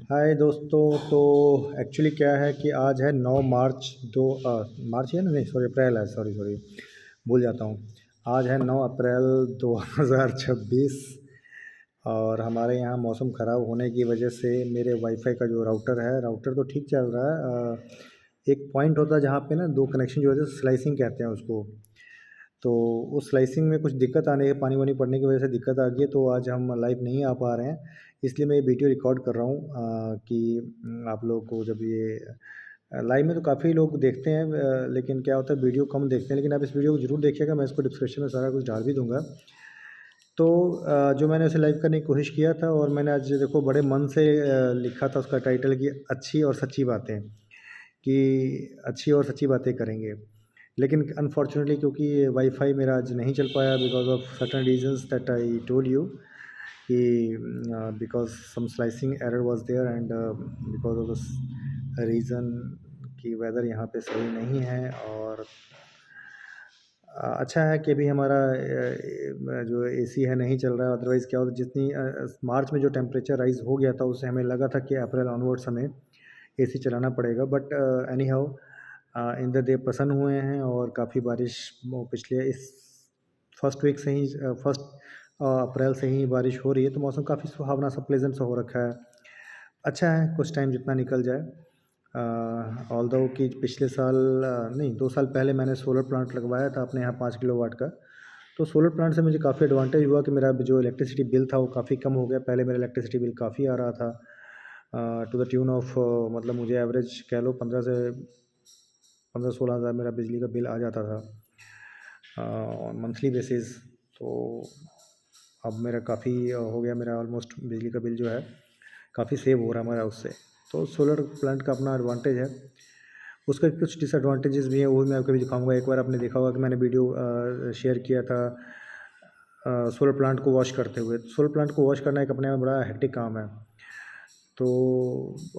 हाय दोस्तों। तो एक्चुअली क्या है कि आज है 9 मार्च मार्च है ना, नहीं सॉरी अप्रैल है, सॉरी सॉरी भूल जाता हूँ। आज है 9 अप्रैल 2026 और हमारे यहाँ मौसम ख़राब होने की वजह से मेरे वाईफाई का जो राउटर तो ठीक चल रहा है। एक पॉइंट होता है जहाँ पे ना दो कनेक्शन जो होते हैं, स्लाइसिंग कहते हैं उसको। तो उस स्लाइसिंग में कुछ दिक्कत आने पानी वानी पड़ने की वजह से दिक्कत आ गई है, तो आज हम लाइव नहीं आ पा रहे हैं। इसलिए मैं ये वीडियो रिकॉर्ड कर रहा हूँ कि आप लोगों को जब ये लाइव में तो काफ़ी लोग देखते हैं, लेकिन क्या होता है वीडियो कम देखते हैं। लेकिन आप इस वीडियो को ज़रूर देखिएगा, मैं इसको डिस्क्रिप्शन में सारा कुछ डाल भी दूँगा। तो जो मैंने उसे लाइव करने की कोशिश किया था और मैंने आज देखो बड़े मन से लिखा था उसका टाइटल कि अच्छी और सच्ची बातें, कि अच्छी और सच्ची बातें करेंगे। लेकिन अनफॉर्चुनेटली क्योंकि वाईफाई मेरा आज नहीं चल पाया because of certain reasons that I told you कि because some slicing error was there and because of this reason कि वेदर यहाँ पे सही नहीं है। और अच्छा है कि अभी हमारा जो एसी है नहीं चल रहा है, अदरवाइज़ क्या होता जितनी मार्च में जो टेम्परेचर राइज़ हो गया था उससे हमें लगा था कि अप्रैल ऑनवर्ड्स हमें एसी चलाना पड़ेगा। बट एनी हाउ इंद्र देव प्रसन्न हुए हैं और काफ़ी बारिश वो पिछले इस फर्स्ट वीक से ही फर्स्ट अप्रैल से ही बारिश हो रही है, तो मौसम काफ़ी सुहावना सा प्लेजेंट सा हो रखा है। अच्छा है कुछ टाइम जितना निकल जाए। ऑल्दो कि पिछले साल नहीं 2 साल पहले मैंने सोलर प्लांट लगवाया था अपने यहाँ 5 किलोवाट का। तो सोलर प्लांट से मुझे काफ़ी एडवांटेज हुआ कि मेरा जो इलेक्ट्रिसिटी बिल था वो काफ़ी कम हो गया। पहले मेरा इलेक्ट्रिसिटी बिल काफ़ी आ रहा था टू द ट्यून ऑफ मतलब मुझे एवरेज कह लो 15 16 हज़ार मेरा बिजली का बिल आ जाता था ऑन मंथली बेसिस। तो अब मेरा काफ़ी हो गया, मेरा ऑलमोस्ट बिजली का बिल जो है काफ़ी सेव हो रहा है हमारा उससे। तो सोलर प्लांट का अपना एडवांटेज है। उसके कुछ डिसएडवांटेजेस भी हैं, वो भी मैं आपको भी दिखाऊंगा। एक बार आपने देखा होगा कि मैंने वीडियो शेयर किया था सोलर प्लांट को वॉश करते हुए। सोलर प्लांट को वॉश करना एक अपने में बड़ा हेक्टिक काम है। तो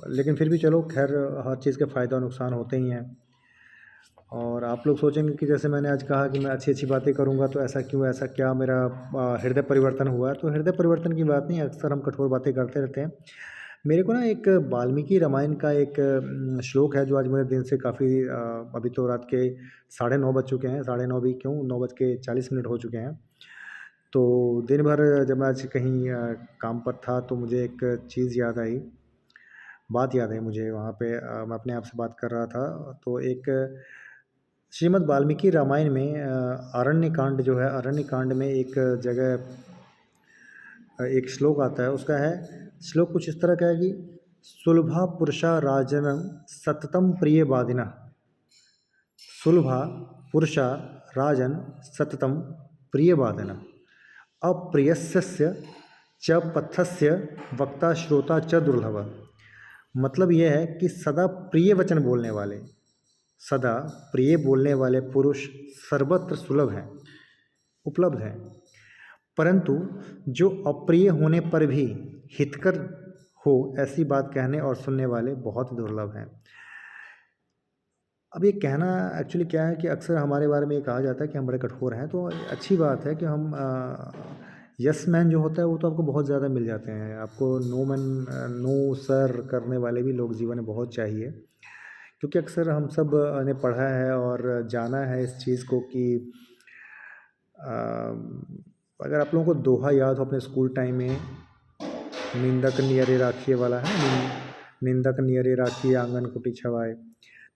लेकिन फिर भी चलो खैर, हर चीज़ के फ़ायदा और नुकसान होते ही हैं। और आप लोग सोचेंगे कि जैसे मैंने आज कहा कि मैं अच्छी अच्छी बातें करूंगा तो ऐसा क्यों, ऐसा क्या मेरा हृदय परिवर्तन हुआ है। तो हृदय परिवर्तन की बात नहीं, अक्सर हम कठोर बातें करते रहते हैं। मेरे को ना एक वाल्मीकि रामायण का एक श्लोक है जो आज मेरे दिन से काफ़ी अभी तो रात के 9:30 बज चुके हैं, 9:30 भी क्यों, 9:40 हो चुके हैं। तो दिन भर जब मैं आज कहीं काम पर था तो मुझे एक चीज़ याद आई, बात याद आई मुझे वहाँ पे। मैं अपने आप से बात कर रहा था तो एक श्रीमद् वाल्मीकि रामायण में अरण्य कांड जो है, अरण्य कांड में एक जगह एक श्लोक आता है। उसका है श्लोक कुछ इस तरह का है कि सुलभा पुरुषा राजनं सततम प्रिय वादिना। सुलभा पुरुषा राजन सततम प्रिय वादिना अप्रियस्य च पथस्य वक्ता श्रोता च दुर्लभ। मतलब यह है कि सदा प्रिय वचन बोलने वाले, सदा प्रिय बोलने वाले पुरुष सर्वत्र सुलभ हैं, उपलब्ध हैं, परंतु जो अप्रिय होने पर भी हितकर हो ऐसी बात कहने और सुनने वाले बहुत दुर्लभ हैं। अब ये कहना एक्चुअली क्या है कि अक्सर हमारे बारे में ये कहा जाता है कि हम बड़े कठोर हैं। तो अच्छी बात है कि हम यस मैन जो होता है वो तो आपको बहुत ज़्यादा मिल जाते हैं। आपको नो मैन, नो सर करने वाले भी लोग जीवन में बहुत चाहिए। क्योंकि अक्सर हम सब ने पढ़ा है और जाना है इस चीज़ को कि अगर आप लोगों को दोहा याद हो अपने स्कूल टाइम में, निंदक नियरे राखिए वाला है ना, निंदक नियरे राखिए आंगन कुटी छवाए।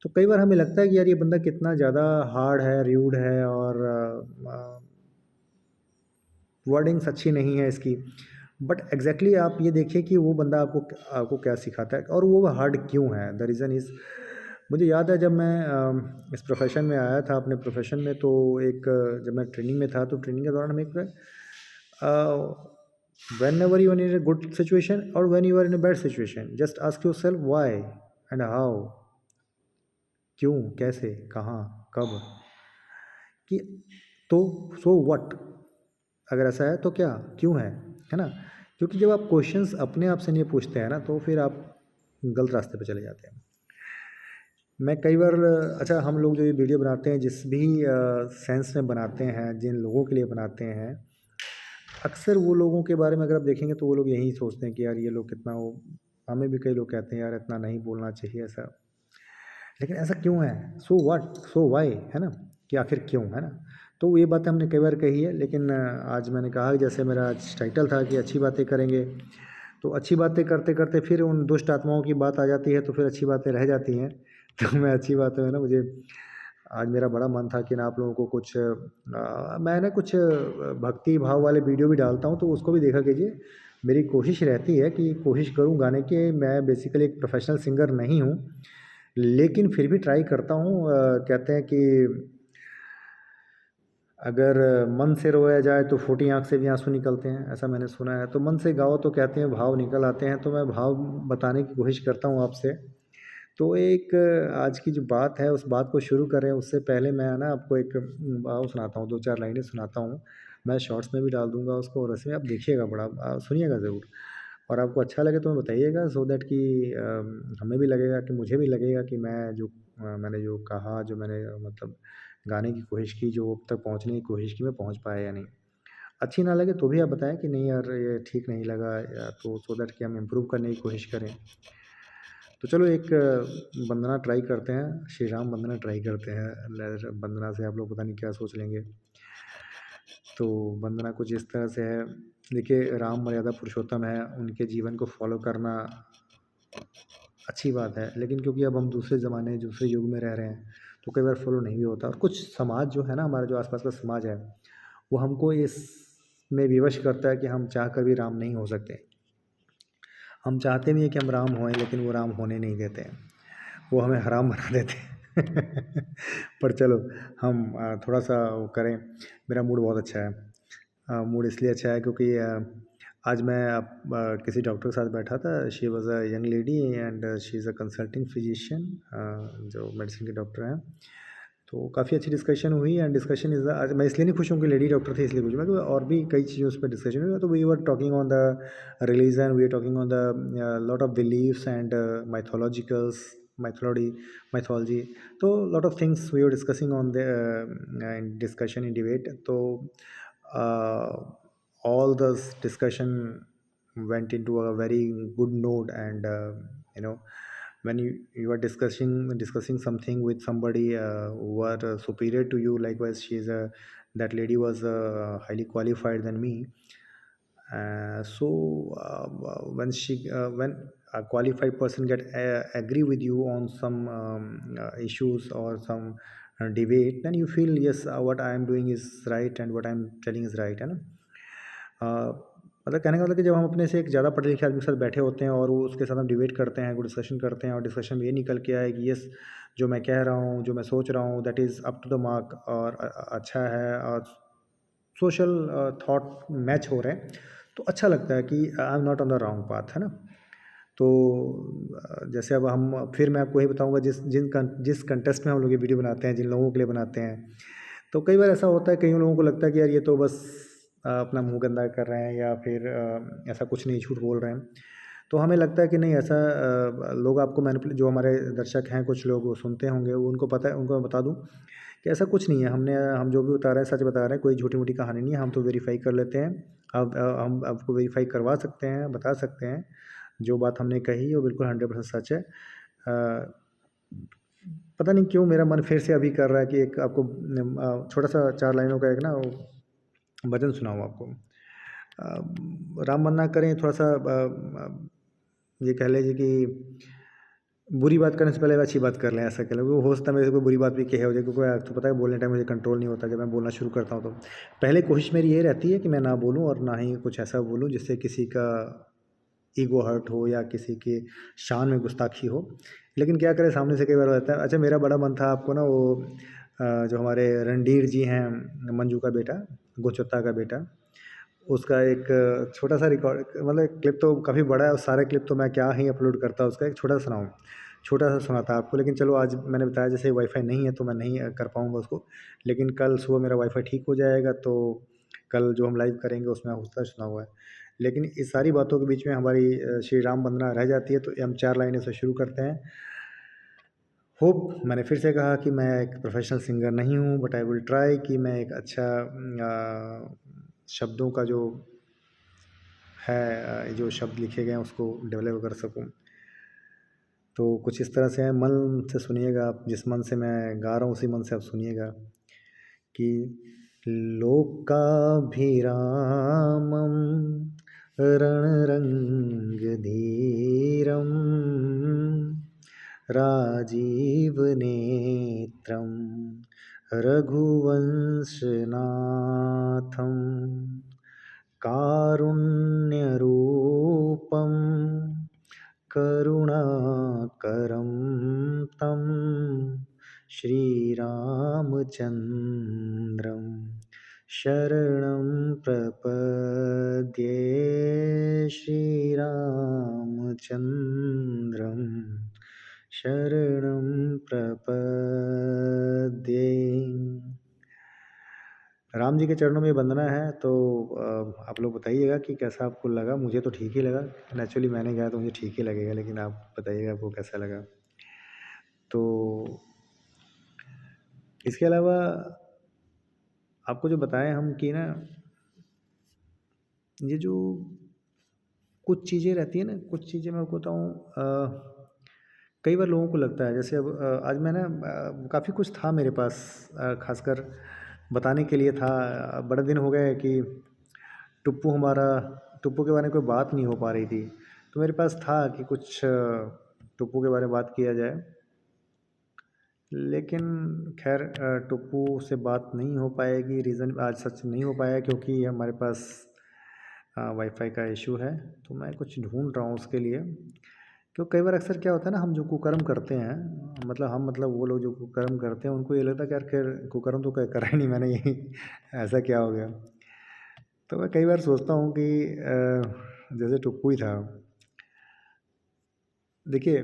तो कई बार हमें लगता है कि यार ये बंदा कितना ज़्यादा हार्ड है, र्यूड है और वर्डिंग्स अच्छी नहीं है इसकी। बट एग्जैक्टली आप ये देखिए कि वो बंदा आपको आपको क्या सिखाता है और वो हार्ड क्यों है। द रीज़न इज़, मुझे याद है जब मैं इस प्रोफेशन में आया था, अपने प्रोफेशन में, तो एक जब मैं ट्रेनिंग में था तो ट्रेनिंग के दौरान हमें एक whenever you are in a good situation और when you are in a bad situation, just ask yourself why and how, क्यों, कैसे, कहाँ, कब, कि तो सो व्हाट, अगर ऐसा है तो क्या, क्यों है ना। क्योंकि जब आप क्वेश्चंस अपने आप से नहीं पूछते हैं ना तो फिर आप गलत रास्ते पे चले जाते हैं। मैं कई बार अच्छा, हम लोग जो ये वीडियो बनाते हैं जिस भी सेंस में बनाते हैं, जिन लोगों के लिए बनाते हैं, अक्सर वो लोगों के बारे में अगर आप देखेंगे तो वो लोग यही सोचते हैं कि यार ये लोग कितना वो हमें भी कई लोग कहते हैं यार इतना नहीं बोलना चाहिए ऐसा, लेकिन ऐसा क्यों है? सो व्हाट, सो व्हाई, है ना? कि आखिर क्यों, है ना? तो ये बातें हमने कई बार कही है, लेकिन आज मैंने कहा कि जैसे मेरा आज टाइटल था कि अच्छी बातें करेंगे, तो अच्छी बातें करते करते फिर उन दुष्ट आत्माओं की बात आ जाती है, तो फिर अच्छी बातें रह जाती हैं। तो मैं अच्छी बातों में ना, मुझे आज मेरा बड़ा मन था कि ना आप लोगों को कुछ मैं ना कुछ भक्ति भाव वाले वीडियो भी डालता हूँ, तो उसको भी देखा कीजिए। मेरी कोशिश रहती है कि कोशिश करूँ गाने की। मैं बेसिकली एक प्रोफेशनल सिंगर नहीं हूँ, लेकिन फिर भी ट्राई करता हूँ। कहते हैं कि अगर मन से रोया जाए तो फूटी आँख से भी आँसू निकलते हैं, ऐसा मैंने सुना है। तो मन से गाओ तो कहते हैं भाव निकल आते हैं, तो मैं भाव बताने की कोशिश करता हूँ आपसे। तो एक आज की जो बात है, उस बात को शुरू करें उससे पहले मैं ना आपको एक भाव सुनाता हूँ, 2-4 लाइनें सुनाता हूँ। मैं शॉर्ट्स में भी डाल दूँगा उसको, और वैसे आप देखिएगा, बड़ा सुनिएगा ज़रूर, और आपको अच्छा लगे तो बताइएगा, सो दैट कि हमें भी लगेगा, कि मुझे भी लगेगा कि मैंने जो कहा, जो मैंने मतलब गाने की कोशिश की, जो अब तक पहुँचने की कोशिश की, मैं पहुँच पाया या नहीं। अच्छी ना लगे तो भी आप बताएँ कि नहीं यार ये ठीक नहीं लगा, या तो सो दैट कि हम इम्प्रूव करने की कोशिश करें। तो चलो एक वंदना ट्राई करते हैं, श्री राम वंदना ट्राई करते हैं। वंदना से आप लोग पता नहीं क्या सोच लेंगे। तो वंदना कुछ इस तरह से है। देखिए, राम मर्यादा पुरुषोत्तम है, उनके जीवन को फॉलो करना अच्छी बात है, लेकिन क्योंकि अब हम दूसरे ज़माने, दूसरे युग में रह रहे हैं, तो कई बार फॉलो नहीं भी होता। और कुछ समाज जो है ना, हमारा जो आसपास का समाज है, वो हमको इसमें विवश करता है कि हम चाह कर भी राम नहीं हो सकते। हम चाहते भी हैं कि हम राम होएं, लेकिन वो राम होने नहीं देते हैं, वो हमें हराम बना देते हैं। पर चलो, हम थोड़ा सा वो करें। मेरा मूड बहुत अच्छा है। मूड इसलिए अच्छा है क्योंकि आज मैं किसी डॉक्टर के साथ बैठा था। She was a young lady and she is a consulting physician, जो मेडिसिन के डॉक्टर हैं। तो काफ़ी अच्छी डिस्कशन हुई, एंड डिस्कशन इज़ आज मैं इसलिए नहीं खुश हूँ कि लेडी डॉक्टर थी इसलिए खुश हूँ मैं, क्योंकि और भी कई चीज़ों पर डिस्कशन हुई। तो we were talking on the religion, we are talking on the lot of believes and mythologicals mythology mythology। तो lot of things we were discussing on the in discussion, in debate। तो all this discussion went into a very good note, and you know, when you are discussing something with somebody who are superior to you, likewise that lady was highly qualified than me. When a qualified person get agree with you on some issues or some debate, then you feel yes, what I am doing is right and what I am telling is right, है ना? मतलब कहने का मतलब कि जब हम अपने से एक ज़्यादा पढ़े लिखे आदमी के साथ बैठे होते हैं और वो उसके साथ हम डिबेट करते हैं, कोई डिस्कशन करते हैं, और डिस्कशन में ये निकल के आए कि यस, जो मैं कह रहा हूँ, जो मैं सोच रहा हूँ, that is up to the mark, और अच्छा है, और सोशल थॉट मैच हो रहे हैं, तो अच्छा लगता है कि I am not on the wrong path, है ना? तो जैसे अब हम फिर मैं आपको वही बताऊंगा, जिस कंटेस्ट में हम लोग ये वीडियो बनाते हैं, जिन लोगों के लिए बनाते हैं, तो कई बार ऐसा होता है, कई लोगों को लगता है कि यार ये तो बस अपना मुंह गंदा कर रहे हैं, या फिर ऐसा कुछ नहीं, झूठ बोल रहे हैं। तो हमें लगता है कि नहीं, ऐसा लोग आपको मैनिपुलेट, जो हमारे दर्शक हैं, कुछ लोग वो सुनते होंगे, वो उनको पता है, उनको मैं बता दूं कि ऐसा कुछ नहीं है। हम जो भी बता रहे हैं सच बता रहे हैं, कोई छोटी मोटी कहानी नहीं है। हम तो वेरीफाई कर लेते हैं। अब हम आपको वेरीफाई करवा सकते हैं, बता सकते हैं, जो बात हमने कही वो बिल्कुल 100% सच है। पता नहीं क्यों मेरा मन फिर से अभी कर रहा है कि एक आपको छोटा सा 4 लाइनों का एक ना वो भजन सुनाऊँ आपको। राम वंदना करें, थोड़ा सा ये कह लीजिए कि बुरी बात करने से पहले अच्छी बात कर लें, ऐसा कह लें। वो हो सकता है मेरे से कोई बुरी बात भी कहे हो जाए, क्योंकि आपको पता है बोलने टाइम मुझे कंट्रोल नहीं होता। जब मैं बोलना शुरू करता हूँ तो पहले कोशिश मेरी ये रहती है कि मैं ना बोलूँ, और ना ही कुछ ऐसा बोलूँ जिससे किसी का ईगो हर्ट हो या किसी के शान में गुस्ताखी हो। लेकिन क्या करें, सामने से कई बार हो जाता है। अच्छा, मेरा बड़ा मन था आपको ना वो जो हमारे रणधीर जी हैं, मंजू का बेटा, गोचुत्ता का बेटा, उसका एक छोटा सा रिकॉर्ड, मतलब एक क्लिप तो काफ़ी बड़ा है, और सारे क्लिप तो मैं क्या ही अपलोड करता, उसका एक छोटा सा सुनाऊँ, छोटा सा सुनाता आपको। लेकिन चलो, आज मैंने बताया जैसे वाईफाई नहीं है तो मैं नहीं कर पाऊँगा उसको, लेकिन कल सुबह मेरा वाईफाई ठीक हो जाएगा, तो कल जो हम लाइव करेंगे उसमें उसका सुना हुआ है। लेकिन इस सारी बातों के बीच में हमारी श्री राम वंदना रह जाती है, तो हम 4 लाइनें से शुरू करते हैं। होप, मैंने फिर से कहा कि मैं एक प्रोफेशनल सिंगर नहीं हूँ, बट आई विल ट्राई कि मैं एक अच्छा शब्दों का जो है, जो शब्द लिखे गए हैं उसको डेवलप कर सकूँ। तो कुछ इस तरह से है, मन से सुनिएगा आप, जिस मन से मैं गा रहा हूँ उसी मन से आप सुनिएगा कि लोकाभिरामं रणरङ्गधीरं राजीवनेत्रं रघुवंशनाथं कारुण्यरूपं करुणाकरं तं श्रीरामचन्द्रं शरणं प्रपद्ये। श्रीरामचन्द्रं शरणं प्रपद्ये। राम जी के चरणों में वंदना है। तो आप लोग बताइएगा कि कैसा आपको लगा। मुझे तो ठीक ही लगा, नेचुरली मैंने गाया तो मुझे ठीक ही लगेगा, लेकिन आप बताइएगा आपको कैसा लगा। तो इसके अलावा आपको जो बताएं हम कि ना, ये जो कुछ चीज़ें रहती है ना, कुछ चीज़ें मैं आपको बताऊँ, कई बार लोगों को लगता है जैसे अब आज मैं ना काफ़ी कुछ था मेरे पास, खासकर बताने के लिए था। बड़े दिन हो गए कि टुप्पू हमारा, टुप्पू के बारे में कोई बात नहीं हो पा रही थी, तो मेरे पास था कि कुछ टुप्पू के बारे में बात किया जाए। लेकिन खैर टुप्पू से बात नहीं हो पाएगी। रीज़न आज सच नहीं हो पाया क्योंकि हमारे पास वाईफाई का इशू है, तो मैं कुछ ढूंढ रहा हूँ उसके लिए। क्यों कई बार अक्सर क्या होता है ना, हम जो कुकर्म करते हैं, मतलब वो लोग जो कुकर्म करते हैं उनको ये लगता है कि यार खैर कुकर्म तो करा ही नहीं मैंने, यही ऐसा क्या हो गया। तो मैं कई बार सोचता हूँ कि जैसे टुप्पू ही था। देखिए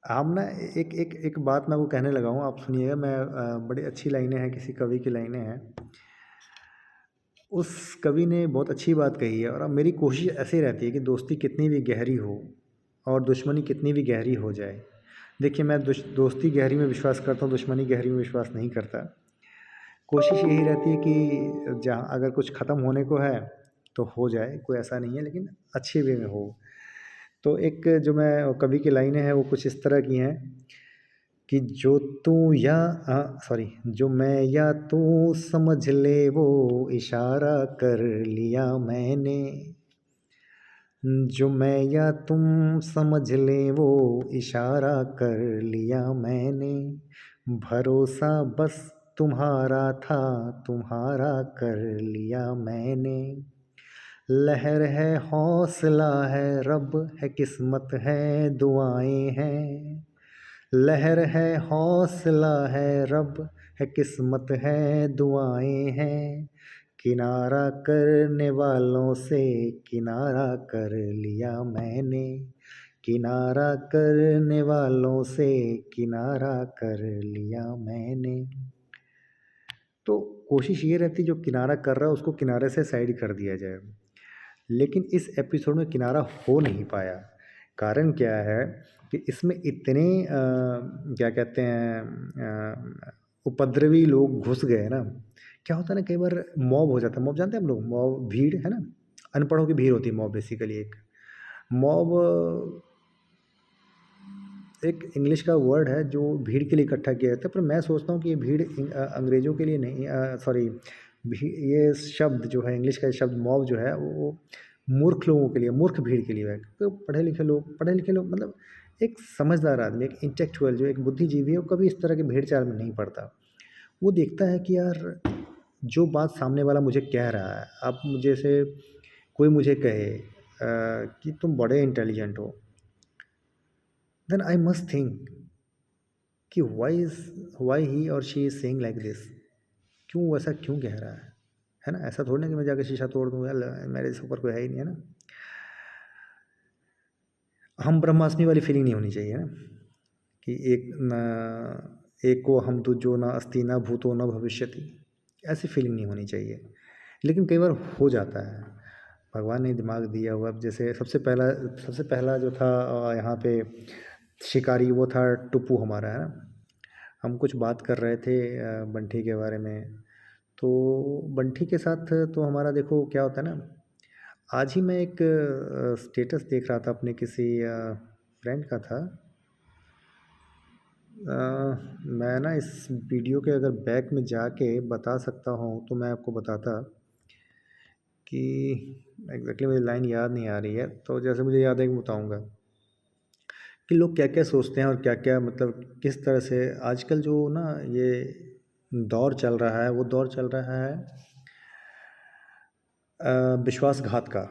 हम ना एक एक एक बात मैं वो कहने लगा हूँ, आप सुनिएगा। मैं बड़ी अच्छी लाइनें हैं, किसी कवि की लाइनें हैं। उस कवि ने बहुत अच्छी बात कही है, और अब मेरी कोशिश ऐसे रहती है कि दोस्ती कितनी भी गहरी हो और दुश्मनी कितनी भी गहरी हो जाए। देखिए मैं दोस्ती गहरी में विश्वास करता हूँ, दुश्मनी गहरी में विश्वास नहीं करता। कोशिश यही रहती है कि जहाँ अगर कुछ ख़त्म होने को है तो हो जाए, कोई ऐसा नहीं है, लेकिन अच्छे वे में हो। तो एक जो मैं कवि की लाइनें हैं वो कुछ इस तरह की हैं कि जो तू या सॉरी, जो मैं या तू समझ ले वो इशारा कर लिया मैंने। जो मैं या तुम समझ ले वो इशारा कर लिया मैंने। भरोसा बस तुम्हारा था, तुम्हारा कर लिया मैंने। लहर है हौसला है रब है किस्मत है दुआएं हैं। लहर है हौसला है रब है किस्मत है दुआएं हैं। किनारा करने वालों से किनारा कर लिया मैंने। किनारा करने वालों से किनारा कर लिया मैंने। तो कोशिश ये रहती जो किनारा कर रहा है उसको किनारे से साइड कर दिया जाए, लेकिन इस एपिसोड में किनारा हो नहीं पाया। कारण क्या है कि इसमें इतने क्या कहते हैं उपद्रवी लोग घुस गए ना। क्या होता है ना, कई बार मॉब हो जाता है। मॉब जानते हैं हम लोग, मॉब भीड़ है ना, अनपढ़ों की भीड़ होती है मॉब बेसिकली। एक मॉब एक इंग्लिश का वर्ड है जो भीड़ के लिए इकट्ठा किया जाता है, पर मैं सोचता हूँ कि ये भीड़ अंग्रेज़ों के लिए नहीं, सॉरी, ये शब्द जो है, इंग्लिश का शब्द मॉब जो है वो मूर्ख लोगों के लिए, मूर्ख भीड़ के लिए है। तो पढ़े लिखे लोग मतलब एक समझदार आदमी, एक इंटेलेक्चुअल जो एक बुद्धिजीवी है, वो कभी इस तरह के भेड़ चाल में नहीं पड़ता। वो देखता है कि यार जो बात सामने वाला मुझे कह रहा है, अब मुझे से कोई मुझे कहे कि तुम बड़े इंटेलिजेंट हो, देन आई मस्ट थिंक कि वाई ही और she is saying like this. क्यों ऐसा क्यों कह रहा है ना। ऐसा थोड़ी ना कि मैं जाके शीशा तोड़ दूँ, यार मेरे से ऊपर कोई है ही नहीं, है ना। हम ब्रह्मास्मि वाली फीलिंग नहीं होनी चाहिए ना, कि एक को हम तुझो ना अस्ति ना भूतो ना भविष्यति, ऐसी फीलिंग नहीं होनी चाहिए। लेकिन कई बार हो जाता है, भगवान ने दिमाग दिया हुआ। अब जैसे सबसे पहला जो था यहाँ पे शिकारी, वो था टुप्पू हमारा, है ना। हम कुछ बात कर रहे थे बंटी के बारे में, तो बंटी के साथ तो हमारा देखो क्या होता है ना, आज ही मैं एक स्टेटस देख रहा था अपने किसी फ्रेंड का था। मैं ना इस वीडियो के अगर बैक में जाके बता सकता हूँ तो मैं आपको बताता कि एग्जैक्टली मुझे लाइन याद नहीं आ रही है, तो जैसे मुझे याद है कि बताऊँगा कि लोग क्या क्या सोचते हैं और क्या क्या मतलब किस तरह से आजकल जो ना ये दौर चल रहा है, वो दौर चल रहा है विश्वासघात का,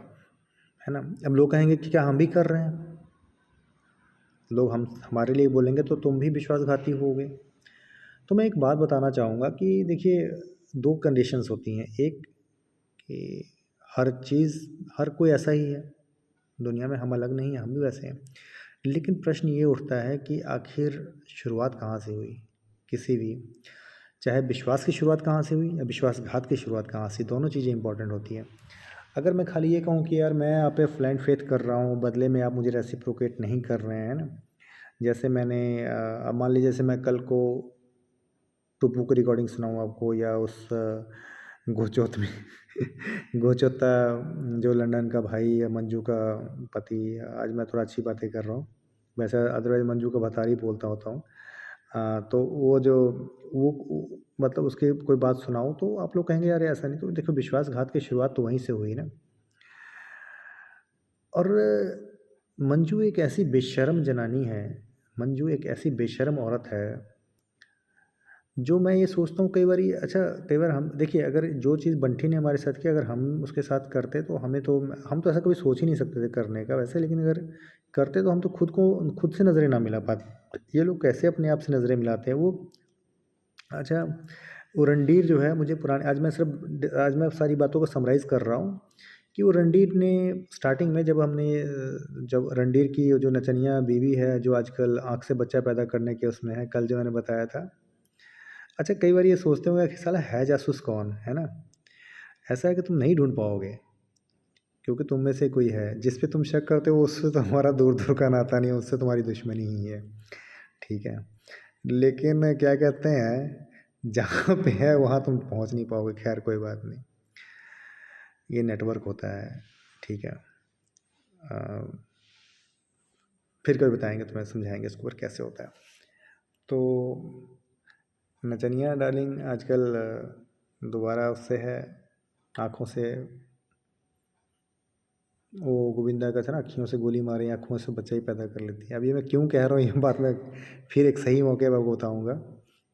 है ना। अब लोग कहेंगे कि क्या हम भी कर रहे हैं, लोग हम हमारे लिए बोलेंगे तो तुम भी विश्वासघाती होगे। तो मैं एक बात बताना चाहूँगा कि देखिए, दो कंडीशंस होती हैं। एक कि हर चीज़, हर कोई ऐसा ही है दुनिया में, हम अलग नहीं हैं, हम भी वैसे हैं। लेकिन प्रश्न ये उठता है कि आखिर शुरुआत कहाँ से हुई किसी भी, चाहे विश्वास की शुरुआत कहाँ से हुई या विश्वासघात की शुरुआत कहाँ से, दोनों चीज़ें इंपॉर्टेंट होती हैं। अगर मैं खाली ये कहूँ कि यार मैं आप पे ब्लाइंड फेथ कर रहा हूँ, बदले में आप मुझे रेसिप्रोकेट नहीं कर रहे हैं ना, जैसे मैंने अब मान लीजिए जैसे मैं कल को टुप्पू की रिकॉर्डिंग सुनाऊँ आपको, या उस गोचोत में गोचोता जो लंदन का भाई या मंजू का पति, आज मैं थोड़ा अच्छी बातें कर रहा हूँ, वैसे अदरवाइज़ मंजू का भतारी बोलता होता हूँ। तो वो जो मतलब उसकी कोई बात सुनाऊँ तो आप लोग कहेंगे यार ऐसा नहीं, तो देखो विश्वासघात की शुरुआत तो वहीं से हुई ना। और मंजू एक ऐसी बेशर्म जनानी है, मंजू एक ऐसी बेशर्म औरत है, जो मैं ये सोचता हूँ कई बारी, अच्छा कई बार हम देखिए, अगर जो चीज़ बंटी ने हमारे साथ की अगर हम उसके साथ करते तो हमें तो, हम तो ऐसा कभी सोच ही नहीं सकते थे करने का वैसे, लेकिन अगर करते तो हम तो खुद से नज़रें ना मिला पाते। ये लोग कैसे अपने आप से नज़रें मिलाते हैं वो। अच्छा, वो रणधीर जो है, मुझे पुराने, आज मैं सारी बातों को समराइज़ कर रहा हूँ कि वो रणधीर ने स्टार्टिंग में जब रणधीर की जो नचनिया बीवी है, जो आजकल आँख से बच्चा पैदा करने के उसमें है, कल जो मैंने बताया था। अच्छा, कई बार ये सोचते होंगे कि साला है जासूस कौन, है ना? ऐसा है कि तुम नहीं ढूँढ पाओगे, क्योंकि तुम में से कोई है जिस पे तुम शक करते हो, उससे तो हमारा दूर-दूर का नाता नहीं है, उससे तुम्हारी दुश्मनी ही है, ठीक है? लेकिन क्या कहते हैं, जहाँ पे है वहाँ तुम पहुँच नहीं पाओगे, खैर कोई बात नहीं, ये नेटवर्क होता है, ठीक है? अ, फिर कभी बताएँगे, तुम्हें समझाएँगे इसके ऊपर कैसे होता है। तो नचनिया डार्लिंग आजकल दोबारा उससे है, आँखों से, वो गोविंदा का था ना, अँखियों से गोली मारी आँखों से बच्चा ही पैदा कर लेती है। अब ये मैं क्यों कह रहा हूँ, ये बात मैं फिर एक सही मौके पर बताऊँगा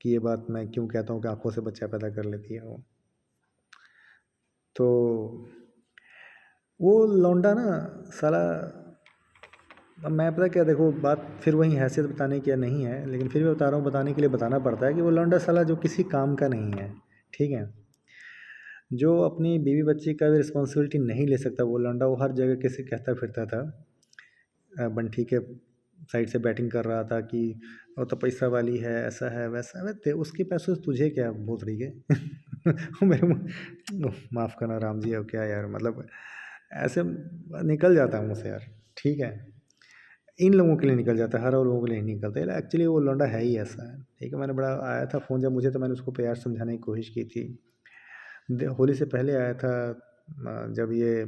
कि ये बात मैं क्यों कहता हूँ कि आँखों से बच्चा पैदा कर लेती है वो। तो वो लौंडा ना साला, अब मैं पता क्या, देखो बात फिर वही हैसियत बताने की नहीं है, लेकिन फिर भी बता रहा हूँ, बताने के लिए बताना पड़ता है कि वो लौंडा साला जो किसी काम का नहीं है, ठीक है? जो अपनी बीवी बच्ची का भी रिस्पॉन्सिबिलिटी नहीं ले सकता वो लौंडा, वो हर जगह किसी कहता फिरता था, बंटी के साइड से बैटिंग कर रहा था कि वो तो पैसा वाली है, ऐसा है वैसा है। उसके पैसों से तुझे क्या भोसड़ी के वो मेरे मुँह, माफ़ करना राम जी, अब क्या यार, मतलब ऐसे निकल जाता है मुँह से यार, ठीक है? इन लोगों के लिए निकल जाता है, हर और लोगों के लिए नहीं निकलता। एक्चुअली वो लौंडा है ही ऐसा है, ठीक है? मैंने बड़ा आया था फ़ोन जब मुझे, तो मैंने उसको प्यार से समझाने की कोशिश की थी। होली से पहले आया था, जब ये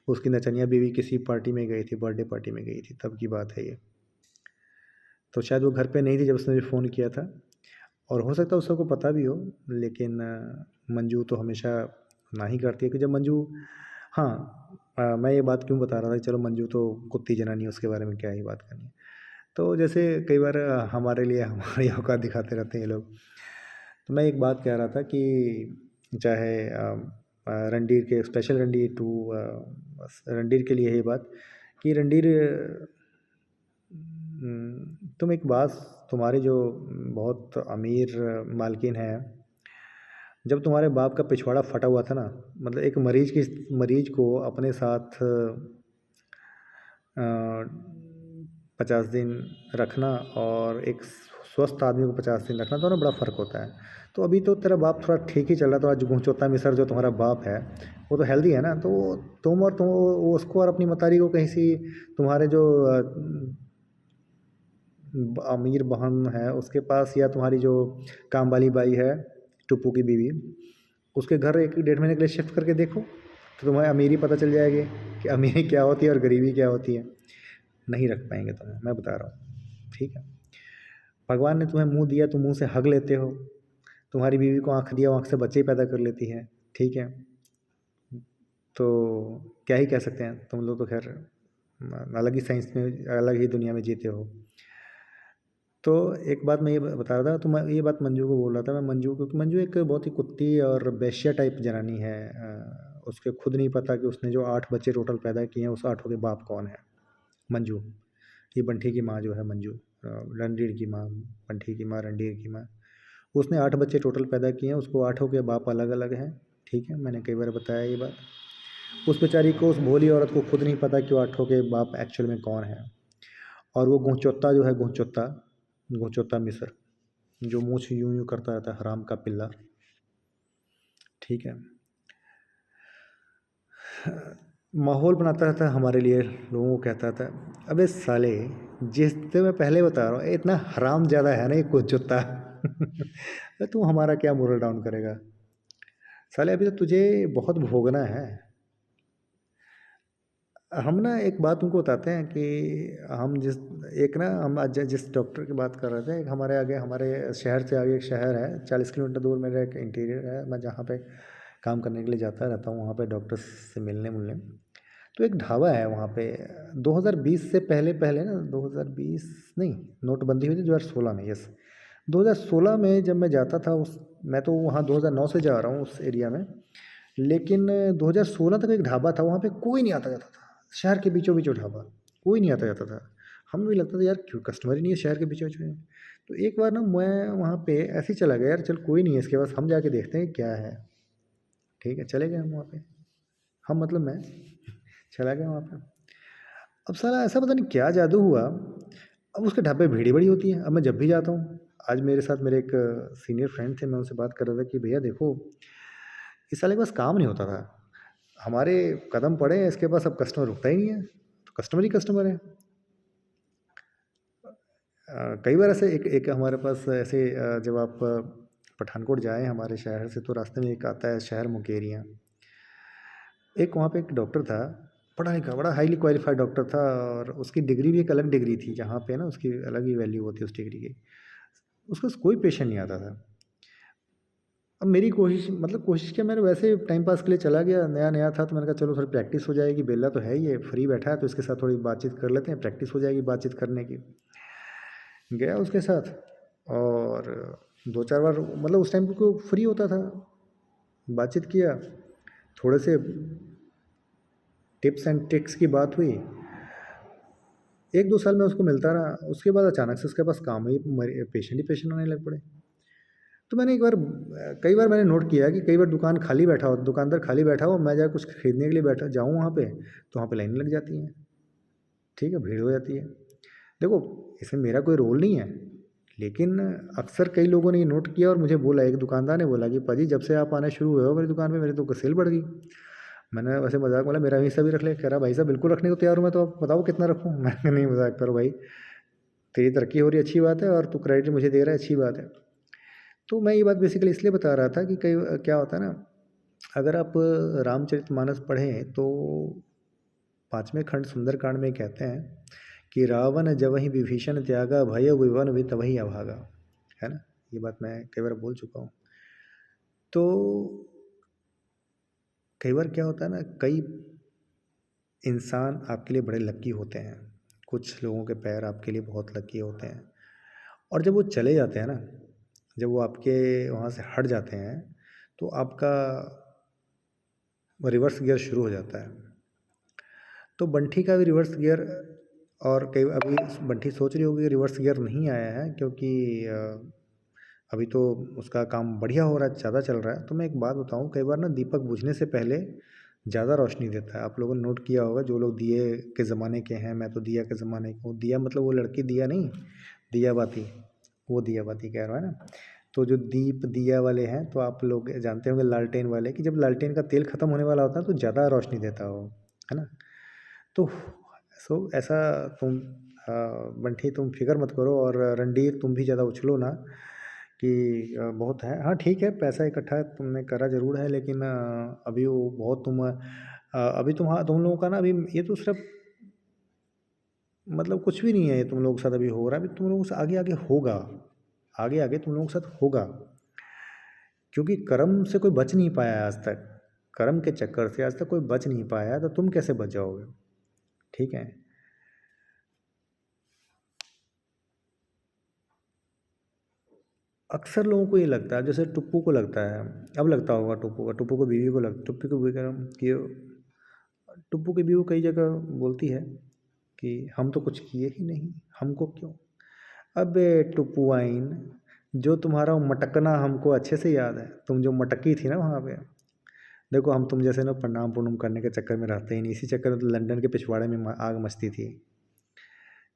उसकी नचनिया बीवी किसी पार्टी में गई थी, बर्थडे पार्टी में गई थी, तब की बात है ये। तो शायद वो घर पे नहीं थी जब उसने मुझे फ़ोन किया था, और हो सकता है उस सबको पता भी हो, लेकिन मंजू तो हमेशा ना ही करती है कि जब मंजू, हाँ, मैं ये बात क्यों बता रहा था कि चलो मंजू तो कुत्ती जनानी है, उसके बारे में क्या ही बात करनी है। तो जैसे कई बार हमारे लिए हमारी औकात दिखाते रहते हैं ये लोग। तो मैं एक बात कह रहा था कि चाहे रणधीर के स्पेशल रणधीर टू, बस रणधीर के लिए यही बात कि रणधीर, तुम एक बात, तुम्हारी जो बहुत अमीर मालकिन है, जब तुम्हारे बाप का पिछवाड़ा फटा हुआ था ना, मतलब एक मरीज को अपने साथ 50 दिन रखना और एक स्वस्थ आदमी को 50 दिन रखना, दोनों बड़ा फ़र्क होता है। तो अभी तो तेरा बाप थोड़ा ठीक ही चल रहा है, तो आज गुंचोत्ता मिसर जो तुम्हारा बाप है, वो तो हेल्दी है ना, तो तुम वो उसको और अपनी मतारी को कहीं सी, तुम्हारे जो अमीर बहन है उसके पास, या तुम्हारी जो काम वाली बाई है टुप्पू की बीवी, उसके घर 1 डेढ़ महीने के लिए शिफ्ट करके देखो, तो तुम्हें अमीरी पता चल जाएगी कि अमीरी क्या होती है और गरीबी क्या होती है। नहीं रख पाएंगे तुम्हें, मैं बता रहा हूँ। ठीक है, भगवान ने तुम्हें मुंह दिया, तुम मुंह से हग लेते हो। तुम्हारी बीवी को आँख दिया, वो आँख से बच्चे ही पैदा कर लेती है। ठीक है, तो क्या ही कह सकते हैं, तुम लोग तो खैर अलग ही साइंस में, अलग ही दुनिया में जीते हो। तो एक बात मैं ये बता रहा था, तो मैं ये बात मंजू को बोल रहा था, मैं मंजू, क्योंकि मंजू एक बहुत ही कुत्ती और बेश्या टाइप जनानी है। उसके खुद नहीं पता कि उसने जो 8 बच्चे टोटल पैदा किए हैं, उस 8 के बाप कौन है। मंजू, ये बंठी की माँ जो है मंजू, रणधीर की माँ, बंठी की माँ, रणधीर की माँ, उसने 8 बच्चे टोटल पैदा किए हैं, उसको 8 के बाप अलग अलग हैं। ठीक है, मैंने कई बार बताया ये बात। उस बेचारी को, उस भोली औरत को खुद नहीं पता कि वो 8 के बाप एक्चुअल में कौन है। और वो गुहचोत्ता जो है, गुहचोत्ता, गुहचोत्ता मिस्र, जो मूछ यूं यूं करता रहता है, हराम का पिल्ला। ठीक है, माहौल बनाता रहता है हमारे लिए, लोगों को कहता था अबे साले, जिस तो मैं पहले बता रहा हूँ, इतना हराम ज़्यादा है ना ये कुहचोत्ता। तू हमारा क्या मोरल डाउन करेगा साले, अभी तो तुझे बहुत भोगना है। हम ना एक बात तुमको बताते हैं कि हम जिस, एक ना हम आज जिस डॉक्टर की बात कर रहे थे, एक हमारे आगे, हमारे शहर से आगे एक शहर है, 40 किलोमीटर दूर मेरा एक इंटीरियर है, मैं जहाँ पे काम करने के लिए जाता रहता हूँ, वहाँ पे डॉक्टर से मिलने मिलने। तो एक ढाबा है वहाँ पे, 2020 से पहले पहले ना, 2020 नहीं, नोटबंदी हुई थी 2016 में, यस, 2016 में जब मैं जाता था उस, मैं तो वहाँ 2009 से जा रहा हूँ उस एरिया में, लेकिन 2016 तक एक ढाबा था, वहाँ पे कोई नहीं आता जाता था, शहर के बीचों बीचों ढाबा, कोई नहीं आता जाता था। हमें भी लगता था यार क्यों कस्टमर ही नहीं है शहर के बीचों बीचों में। तो एक बार ना मैं वहाँ पे ऐसे ही चला गया, यार चल कोई नहीं है इसके पास, हम जाके देखते हैं क्या है। ठीक है, चले गए हम वहाँ पे, हम मतलब मैं चला गया वहाँ पे। अब साला ऐसा पता नहीं क्या जादू हुआ, अब उसके ढाबे भीड़ ही बड़ी होती है। अब मैं जब भी जाता हूँ, आज मेरे साथ मेरे एक सीनियर फ्रेंड थे, मैं उनसे बात कर रहा था कि भैया देखो, इस साले के पास काम नहीं होता था, हमारे कदम पड़े हैं इसके पास, अब कस्टमर रुकता ही नहीं है, तो कस्टमर ही कस्टमर है। कई बार ऐसे एक एक हमारे पास ऐसे, जब आप पठानकोट जाएँ हमारे शहर से, तो रास्ते में एक आता है शहर मुकेरियाँ, एक वहाँ पे एक डॉक्टर था, पढ़ा लिखा, बड़ा हाईली क्वालिफाइड डॉक्टर था, और उसकी डिग्री भी एक अलग डिग्री थी, जहाँ पे ना उसकी अलग ही वैल्यू होती है उस डिग्री की। उसको कोई पेशेंट नहीं आता था। अब मेरी कोशिश, मतलब कोशिश क्या, मैंने वैसे टाइम पास के लिए चला गया, नया नया था, तो मैंने कहा चलो थोड़ी प्रैक्टिस हो जाएगी, बेला तो है ही, ये फ्री बैठा है तो इसके साथ थोड़ी बातचीत कर लेते हैं, प्रैक्टिस हो जाएगी बातचीत करने की। गया उसके साथ, और 2 4 बार, मतलब उस टाइम को फ्री होता था, बातचीत किया, थोड़े से टिप्स एंड ट्रिक्स की बात हुई। 1 2 साल में उसको मिलता रहा, उसके बाद अचानक से उसके पास काम ही, पेशेंट ही पेशेंट आने लग पड़े। तो मैंने एक बार, कई बार मैंने नोट किया कि कई बार दुकान खाली बैठा हो, दुकानदार खाली बैठा हो, मैं जाकर कुछ खरीदने के लिए बैठा जाऊँ वहाँ पे, तो वहाँ पे लाइन लग जाती है। ठीक है, भीड़ हो जाती है। देखो, इसमें मेरा कोई रोल नहीं है, लेकिन अक्सर कई लोगों ने ये नोट किया और मुझे बोला, एक दुकानदार ने बोला कि पाजी जब से आप आना शुरू हुए हो मेरी दुकान पे, मेरी तो सेल बढ़ गई। मैंने वैसे मजाक बोला, मेरा हिस्सा भी रख ले। कह रहा भाई साहब बिल्कुल रखने को तैयार हूँ मैं, तो आप बताओ कितना रखूँ। मैंने कहा नहीं, मजाक करो भाई, तेरी तरक्की हो रही है अच्छी बात है, और तू क्रेडिट मुझे दे रहा है अच्छी बात है। तो मैं ये बात बेसिकली इसलिए बता रहा था कि कई क्या होता है ना, अगर आप रामचरितमानस पढ़ें तो 5वें खंड सुंदरकांड में कहते हैं कि रावण जवहि विभीषण त्यागा, भय विवन भी तवही अभागा, है ना। ये बात मैं कई बार बोल चुका हूँ। तो कई बार क्या होता है ना, कई इंसान आपके लिए बड़े लकी होते हैं, कुछ लोगों के पैर आपके लिए बहुत लकी होते हैं, और जब वो चले जाते हैं ना, जब वो आपके वहाँ से हट जाते हैं, तो आपका रिवर्स गियर शुरू हो जाता है। तो बंठी का भी रिवर्स गियर, और कई अभी बंठी सोच रही होगी रिवर्स गियर नहीं आया है, क्योंकि अभी तो उसका काम बढ़िया हो रहा है, ज़्यादा चल रहा है। तो मैं एक बात बताऊँ, कई बार ना दीपक बुझने से पहले ज़्यादा रोशनी देता है। आप लोगों ने नोट किया होगा, जो लोग दिए के ज़माने के हैं, मैं तो दिया के ज़माने का हूँ। दिया मतलब वो लड़की दिया नहीं, दिया बाती, वो दिया बाती कह रहा है ना। तो जो दीप दिया वाले हैं, तो आप लोग जानते होंगे लालटेन वाले, कि जब लालटेन का तेल ख़त्म होने वाला होता है तो ज़्यादा रोशनी देता हो, है ना। तो ऐसा तुम बंटी तुम फिक्र मत करो, और रणधीर तुम भी ज़्यादा उछलो ना, कि बहुत है। हाँ ठीक है, पैसा इकट्ठा तुमने करा ज़रूर है, लेकिन अभी वो बहुत अभी तुम लोगों का ना अभी ये तो सिर्फ मतलब कुछ भी नहीं है, ये तुम लोगों के साथ अभी हो रहा है, अभी तुम लोगों से आगे आगे होगा, आगे आगे तुम लोगों के साथ होगा, क्योंकि कर्म से कोई बच नहीं पाया है आज तक। कर्म के चक्कर से आज तक कोई बच नहीं पाया है, तो तुम कैसे बच जाओगे? ठीक है। अक्सर लोगों को ये लगता है, जैसे टुप्पू को लगता है, अब लगता होगा टुप्पू को बीवी को लग टुप्पू को बीवी कि टुप्पू की बीवी कई जगह बोलती है कि हम तो कुछ किए ही नहीं, हमको क्यों? अबे टुप्पू आइन, जो तुम्हारा मटकना हमको अच्छे से याद है, तुम जो मटकी थी ना वहाँ पे। देखो हम तुम जैसे ना प्रणाम प्रणाम करने के चक्कर में रहते ही नहीं, इसी चक्कर में तो लंदन के पिछवाड़े में आग मचती थी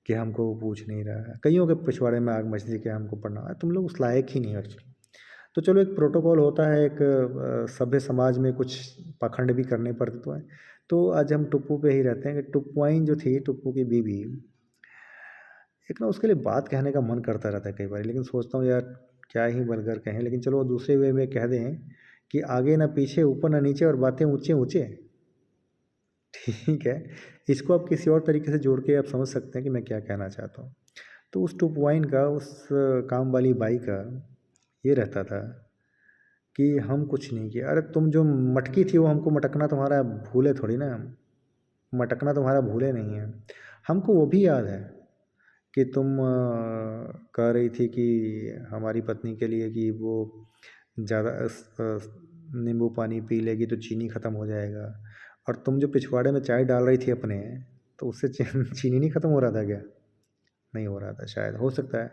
कि हमको वो पूछ नहीं रहा है, कईयों के पिछवाड़े में आग मचती थी कि हमको पढ़ना है, तुम लोग उस लायक ही नहीं हो एक्चुअली। तो चलो एक प्रोटोकॉल होता है, एक सभ्य समाज में कुछ पाखंड भी करने पड़ते तो हैं। तो आज हम टुप्पू पे ही रहते हैं कि टुप्पुआइन जो थी, टुप्पू की बीवी, एक ना उसके लिए बात कहने का मन करता रहता है कई बार, लेकिन सोचता हूँ यार क्या ही बलगर कहें, लेकिन चलो दूसरे वे में कह दें कि आगे ना पीछे, ऊपर ना नीचे, और बातें ऊंचे ऊंचे। ठीक है, इसको आप किसी और तरीके से जोड़ के आप समझ सकते हैं कि मैं क्या कहना चाहता हूँ। तो उस टुप वाइन का, उस काम वाली बाई का ये रहता था कि हम कुछ नहीं किए। अरे तुम जो मटकी थी वो हमको मटकना तुम्हारा भूले थोड़ी ना, मटकना तुम्हारा भूले नहीं है, हमको वो भी याद है कि तुम कह रही थी कि हमारी पत्नी के लिए कि वो ज़्यादा नींबू पानी पी लेगी तो चीनी ख़त्म हो जाएगा, और तुम जो पिछवाड़े में चाय डाल रही थी अपने, तो उससे चीनी नहीं ख़त्म हो रहा था क्या? नहीं हो रहा था शायद, हो सकता है,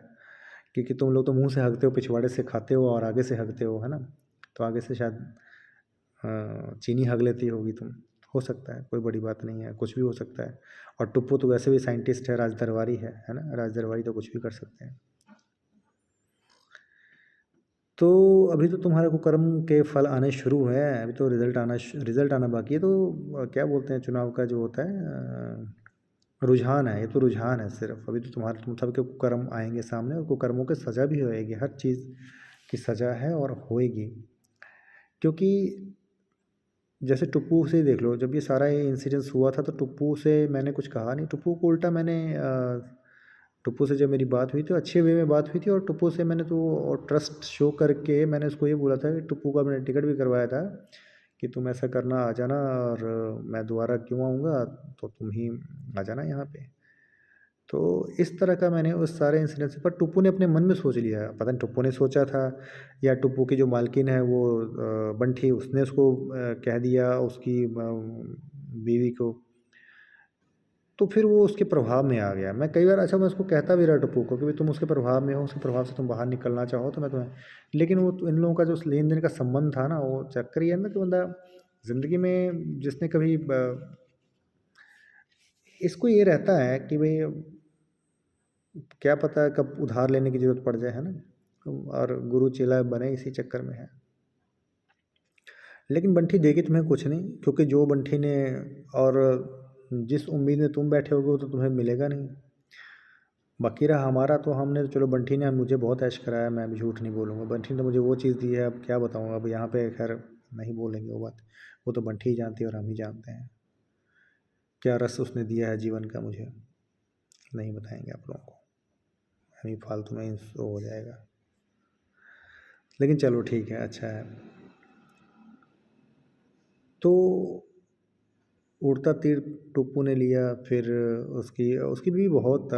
क्योंकि तुम लोग तो मुंह से हगते हो, पिछवाड़े से खाते हो और आगे से हगते हो, है ना? तो आगे से शायद चीनी हग लेती होगी तुम, हो सकता है, कोई बड़ी बात नहीं है, कुछ भी हो सकता है। और टुप्पो तो वैसे भी साइंटिस्ट है, राज दरबारी है ना? राज दरबारी तो कुछ भी कर सकते हैं। तो अभी तो तुम्हारे को कर्म के फल आने शुरू हुए हैं, अभी तो रिजल्ट आना बाकी है। तो क्या बोलते हैं, चुनाव का जो होता है रुझान है, ये तो रुझान है सिर्फ। अभी तो तुम सबके कर्म आएंगे सामने, और कुकर्मों की सज़ा भी होएगी, हर चीज़ की सज़ा है और होएगी। क्योंकि जैसे टुप्पू से देख लो, जब ये सारा ये इंसिडेंस हुआ था तो टुप्पू से मैंने कुछ कहा नहीं, टुप्पू को उल्टा मैंने टुप्पू से जब मेरी बात हुई तो अच्छे वे में बात हुई थी, और टुप्पू से मैंने तो और ट्रस्ट शो करके मैंने उसको ये बोला था कि टुप्पू का मैंने टिकट भी करवाया था कि तुम ऐसा करना, आ जाना, और मैं दोबारा क्यों आऊँगा, तो तुम ही आ जाना यहाँ पे। तो इस तरह का मैंने उस सारे इंसिडेंट से, पर टुप्पू ने अपने मन में सोच लिया, पता नहीं टुप्पू ने सोचा था या टुप्पू की जो मालकिन है वो बंठी, उसने उसको कह दिया उसकी बीवी को, तो फिर वो उसके प्रभाव में आ गया। मैं कई बार, अच्छा मैं उसको कहता भी रहा टुप्पू को कि भाई तुम उसके प्रभाव में हो, उसके प्रभाव से तुम बाहर निकलना चाहो तो मैं तुम्हें, लेकिन वो इन लोगों का जो लेन देन का संबंध था ना, वो चक्कर ये है ना कि बंदा ज़िंदगी में जिसने कभी इसको ये रहता है कि भाई क्या पता कब उधार लेने की ज़रूरत पड़ जाए, है ना? और गुरु चेला बने इसी चक्कर में है। लेकिन बंठी देगी तुम्हें कुछ नहीं, क्योंकि जो बंठी ने, और जिस उम्मीद में तुम बैठे होगे वो तो तुम्हें मिलेगा नहीं। बाकी रहा हमारा, तो हमने तो चलो, बंठी ने मुझे बहुत ऐश कराया, मैं भी झूठ नहीं बोलूँगा, बंठी ने मुझे वो चीज़ दी है, अब क्या बताऊँ, अब यहाँ पे खैर नहीं बोलेंगे वो बात, वो तो बंठी ही जानती है और हम ही जानते हैं क्या रस उसने दिया है जीवन का, मुझे नहीं बताएंगे आप लोगों को, हम ही फालतू में शो हो जाएगा। लेकिन चलो ठीक है, अच्छा है। तो उड़ता तीर टुप्पू ने लिया, फिर उसकी उसकी बीवी बहुत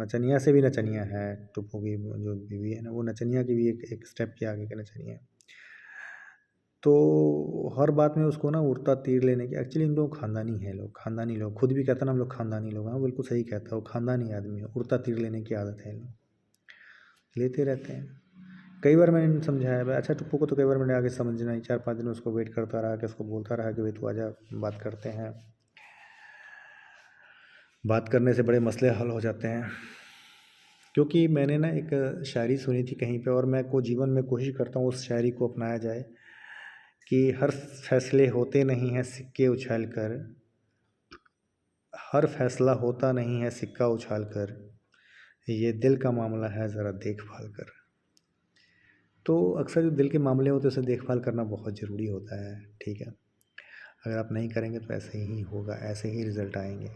नचनिया से भी नचनिया है। टुप्पू की जो बीवी है ना, वो नचनिया की भी एक स्टेप के आगे के नचनिया है। तो हर बात में उसको ना उड़ता तीर लेने की, एक्चुअली इन लोग खानदानी है, लोग खानदानी लोग, खुद भी कहता ना हम लोग खानदानी लोग हैं, वो बिल्कुल सही कहता है, वो खानदानी आदमी है, उड़ता तीर लेने की आदत है, लोग लेते रहते हैं। कई बार मैंने समझाया भाई, अच्छा टुप्पू को तो कई बार मैंने आगे समझना ही, 4-5 दिन उसको वेट करता रहा कि उसको बोलता रहा कि भाई तू आजा, बात करते हैं, बात करने से बड़े मसले हल हो जाते हैं। क्योंकि मैंने ना एक शायरी सुनी थी कहीं पे, और मैं को जीवन में कोशिश करता हूँ उस शायरी को अपनाया जाए कि हर फैसले होते नहीं हैं सिक्के उछाल कर, हर फैसला होता नहीं है सिक्का उछाल कर, ये दिल का मामला है ज़रा देखभाल कर। तो अक्सर जो दिल के मामले होते हैं उसे देखभाल करना बहुत ज़रूरी होता है, ठीक है। अगर आप नहीं करेंगे तो ऐसे ही होगा, ऐसे ही रिज़ल्ट आएँगे।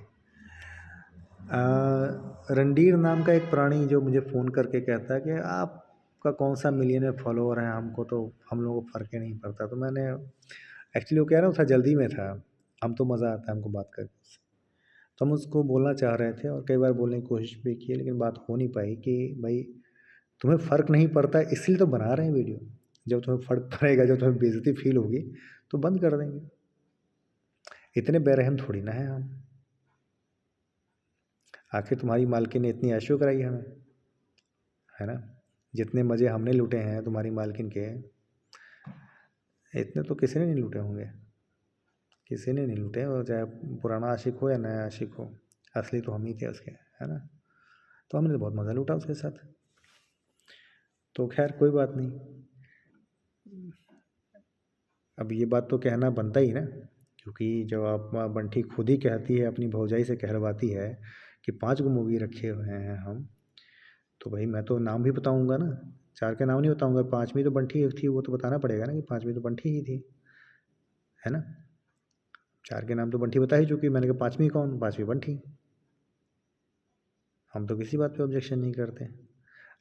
रणधीर नाम का एक प्राणी जो मुझे फ़ोन करके कहता है कि आपका कौन-सा मिलियनेयर फॉलोवर है, हमको तो हम लोगों को फ़र्क ही नहीं पड़ता। तो मैंने एक्चुअली वो क्या है ना, वो था जल्दी में था, हम तो मज़ा आता है हमको बात करके उससे। तो हम उसको बोलना चाह रहे थे और कई बार बोलने की कोशिश भी की लेकिन बात हो नहीं पाई कि भाई तुम्हें फ़र्क नहीं पड़ता इसलिए तो बना रहे हैं वीडियो। जब तुम्हें फ़र्क पड़ेगा, जब तुम्हें बेइज़्ज़ती फ़ील होगी तो बंद कर देंगे। इतने बेरहम थोड़ी ना हैं हम। आखिर तुम्हारी मालकिन ने इतनी ऐशो कराई हमें, है ना? जितने मज़े हमने लूटे हैं तुम्हारी मालकिन के, इतने तो किसी ने नहीं लूटे होंगे। किसी ने नहीं लूटे और चाहे पुराना आशिक हो या नया आशिक हो, असली तो हम ही थे उसके, है ना? तो हमने तो बहुत मज़ा लूटा उसके साथ। तो खैर कोई बात नहीं। अब ये बात तो कहना बनता ही ना, क्योंकि जब आप बंटी खुद ही कहती है, अपनी भौजाई से कहलवाती है कि 5 गो मूवी रखे हुए हैं हम, तो भाई मैं तो नाम भी बताऊँगा ना, 4 के नाम नहीं बताऊँगा, 5वीं तो बंटी थी, वो तो बताना पड़ेगा ना कि 5वीं तो बंटी ही थी, है ना? 4 के नाम तो बंटी बता ही चुकी, मैंने कहा 5वीं कौन? 5वीं बंटी। हम तो किसी बात पे ऑब्जेक्शन नहीं करते।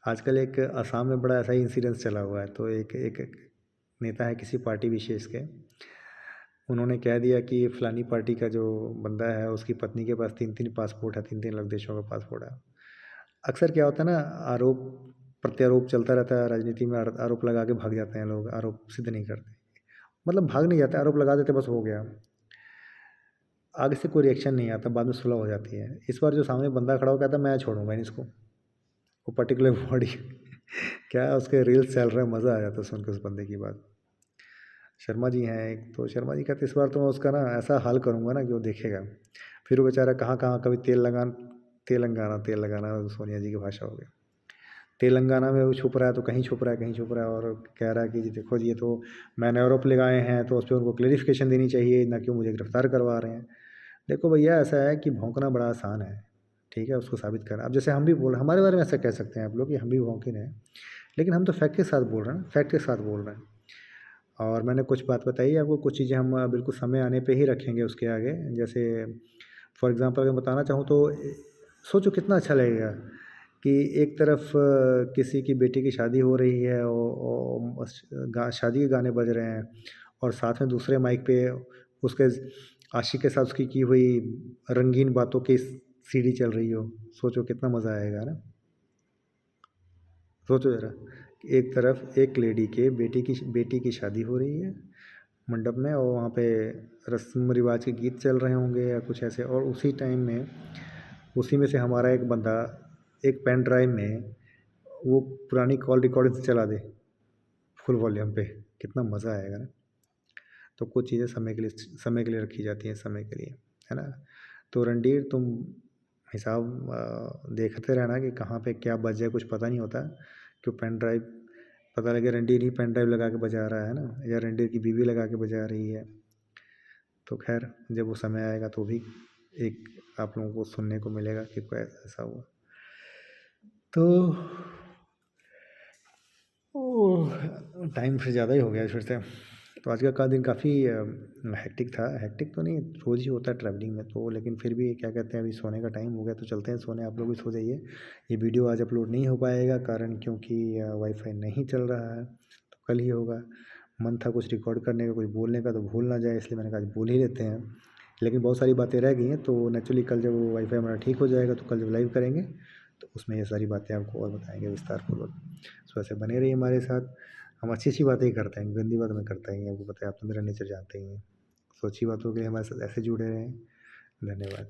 आजकल एक असम में बड़ा ऐसा ही इंसिडेंस चला हुआ है, तो एक एक एक नेता है किसी पार्टी विशेष के, उन्होंने कह दिया कि फलानी पार्टी का जो बंदा है उसकी पत्नी के पास 3-3 पासपोर्ट है, 3-3 अलग देशों का पासपोर्ट है। अक्सर क्या होता है ना, आरोप प्रत्यारोप चलता रहता है राजनीति में, आरोप लगा के भाग जाते हैं लोग, आरोप सिद्ध नहीं करते। मतलब भाग नहीं जाते, आरोप लगा देते, बस हो गया। आगे से कोई रिएक्शन नहीं आता, बाद में सुलह हो जाती है। इस बार जो सामने बंदा खड़ा हो कहता है मैं छोड़ूंगा नहीं इसको, वो पर्टिकुलर बॉडी क्या उसके रील्स चल रहे हैं, मज़ा आ जाता है सुन के उस बंदे की बात। शर्मा जी हैं एक, तो शर्मा जी कहते इस बार तो मैं उसका ना ऐसा हाल करूँगा ना कि वो देखेगा। फिर वो बेचारा कहाँ-कहाँ कभी तेलंगाना सोनिया जी की भाषा हो गई। तेलंगाना में वो छुप रहा है तो कहीं छुप रहा है, कहीं छुप रहा है और कह रहा है कि जी देखो जी ये तो मैंने आरोप लगाए हैं तो उस पे उनको क्लैरिफ़िकेशन देनी चाहिए, ना कि वो मुझे गिरफ़्तार करवा रहे हैं। देखो भैया ऐसा है कि भौंकना बड़ा आसान है, ठीक है? उसको साबित करना। अब जैसे हम भी बोल हमारे बारे में ऐसा कह सकते हैं आप लोग कि हम भी भौंके हैं, लेकिन हम तो फैक्ट के साथ बोल रहे हैं ना, फैक्ट के साथ बोल रहे हैं। और मैंने कुछ बात बताई आपको, कुछ चीज़ें हम बिल्कुल समय आने पे ही रखेंगे उसके आगे। जैसे फॉर एग्ज़ाम्पल अगर बताना चाहूँ तो सोचो कितना अच्छा लगेगा कि एक तरफ किसी की बेटी की शादी हो रही है और बस शादी के गाने बज रहे हैं और साथ में दूसरे माइक पे उसके आशिक के साथ उसकी की हुई रंगीन बातों की सीडी चल रही हो। सोचो कितना मज़ा आएगा ना। सोचो ज़रा, एक तरफ एक लेडी के बेटी की शादी हो रही है मंडप में और वहाँ पे रस्म रिवाज के गीत चल रहे होंगे या कुछ ऐसे, और उसी टाइम में उसी में से हमारा एक बंदा एक पेन ड्राइव में वो पुरानी कॉल रिकॉर्डिंग चला दे फुल वॉल्यूम पे, कितना मज़ा आएगा ना। तो कुछ चीज़ें समय के लिए रखी जाती हैं, समय के लिए, है ना? तो रणधीर तुम हिसाब देखते रहना कि कहाँ पे क्या बज जाए, कुछ पता नहीं होता। क्यों पेन ड्राइव पता लगे रणधीर ही पेन ड्राइव लगा के बजा रहा है ना, या रणधीर की बीवी लगा के बजा रही है। तो खैर जब वो समय आएगा तो भी एक आप लोगों को सुनने को मिलेगा कि कोई ऐसा हुआ। तो ओह! टाइम फिर ज़्यादा ही हो गया फिर से। तो आज का दिन काफ़ी हेक्टिक था। हेक्टिक तो नहीं, रोज़ ही होता है ट्रैवलिंग में तो, लेकिन फिर भी क्या कहते हैं अभी सोने का टाइम हो गया तो चलते हैं सोने, आप लोग भी सो जाइए। ये वीडियो आज अपलोड नहीं हो पाएगा कारण क्योंकि वाईफ़ाई नहीं चल रहा है, तो कल ही होगा। मन था कुछ रिकॉर्ड करने का, कुछ बोलने का तो भूल ना जाए, इसलिए मैंने कहा आज बोल ही लेते हैं। लेकिन बहुत सारी बातें रह गई हैं तो नेचुरली कल जब वाईफ़ाई हमारा ठीक हो जाएगा तो कल जब लाइव करेंगे तो उसमें ये सारी बातें आपको और बताएँगे विस्तारपूर्वक। सो ऐसे बने रहिए हमारे साथ। हम अच्छी-अच्छी बातें ही करते हैं, गंदी बात मैं करता ही नहीं, आपको पता है, आप तो मेरा नेचर जानते ही हैं। सो अच्छी बातों के लिए हमारे साथ ऐसे जुड़े रहें। धन्यवाद।